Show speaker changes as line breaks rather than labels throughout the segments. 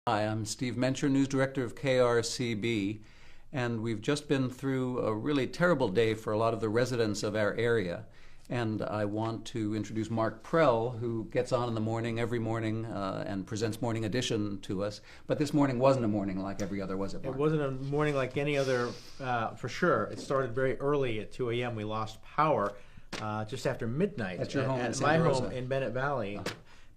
Hi, I'm Steve Mencher, News Director of KRCB, and we've just been through a really terrible day for a lot of the residents of our area. And I want to introduce Mark Prell, who gets on in the morning, every morning, and presents Morning Edition to us. But this morning wasn't a morning like every other, was it, Mark?
It wasn't a morning like any other, for sure. It started very early at 2 a.m. We lost power just after midnight
at your home in
at
Santa
my
Rosa.
home in Bennett Valley.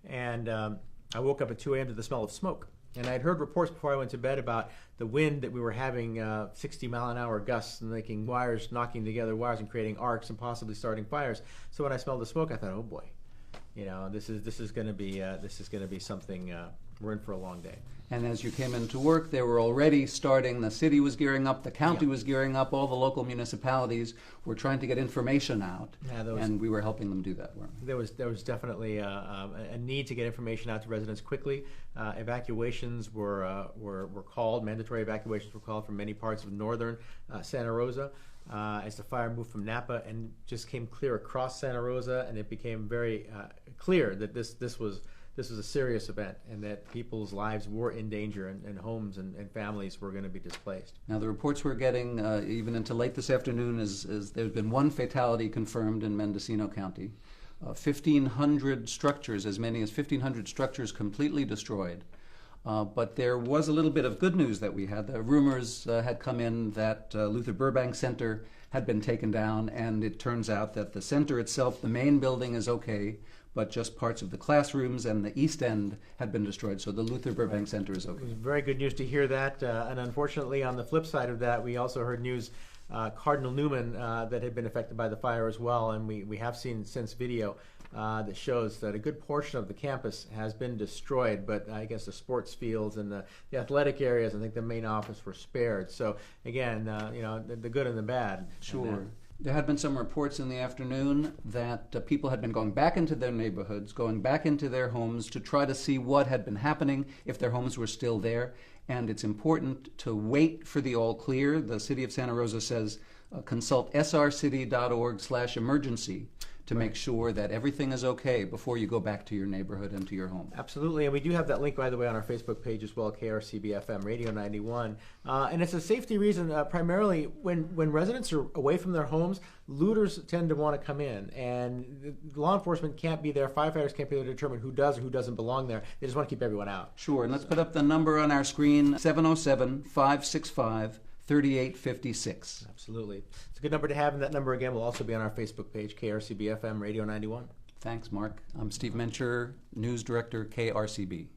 And I woke up at 2 a.m. to the smell of smoke. And I had heard reports before I went to bed about the wind that we were having 60-mile-an-hour gusts and making wires, knocking together wires and creating arcs and possibly starting fires. So when I smelled the smoke, I thought, oh boy, you know, this is going to be something. We're in for a long day.
And as you came into work, they were already starting. The city was gearing up, the county was gearing up, all the local municipalities were trying to get information out, and we were helping them do that work.
There was definitely a need to get information out to residents quickly. Evacuations were called. Mandatory evacuations were called from many parts of northern Santa Rosa as the fire moved from Napa and just came clear across Santa Rosa, and it became very clear that this was a serious event and that people's lives were in danger and homes and families were going to be displaced.
Now the reports we're getting even into late this afternoon is there's been one fatality confirmed in Mendocino County. 1,500 structures, as many as 1,500 structures completely destroyed. But there was a little bit of good news that we had. The rumors had come in that Luther Burbank Center had been taken down, and it turns out that the center itself, the main building, is okay, but just parts of the classrooms and the east end had been destroyed. So the Luther Burbank Center is okay.
It was very good news to hear that. And unfortunately, on the flip side of that, we also heard news Cardinal Newman that had been affected by the fire as well. And we have seen since video that shows that a good portion of the campus has been destroyed, but I guess the sports fields and the athletic areas, I think the main office were spared. So again, you know, the good and the bad.
Sure. There had been some reports in the afternoon that people had been going back into their neighborhoods, going back into their homes to try to see what had been happening, if their homes were still there. And it's important to wait for the all clear. The city of Santa Rosa says consult srcity.org/emergency to make sure that everything is okay before you go back to your neighborhood and to your home.
Absolutely, and we do have that link, by the way, on our Facebook page as well, KRCB-FM Radio 91. And it's a safety reason, primarily when residents are away from their homes, looters tend to want to come in, and law enforcement can't be there, firefighters can't be there to determine who does or who doesn't belong there. They just want to keep everyone out.
Sure, and let's put up the number on our screen, 707-565-3856.
Absolutely. It's a good number to have, and that number again will also be on our Facebook page, KRCB-FM Radio 91.
Thanks, Mark. I'm Steve Mencher, News Director, KRCB.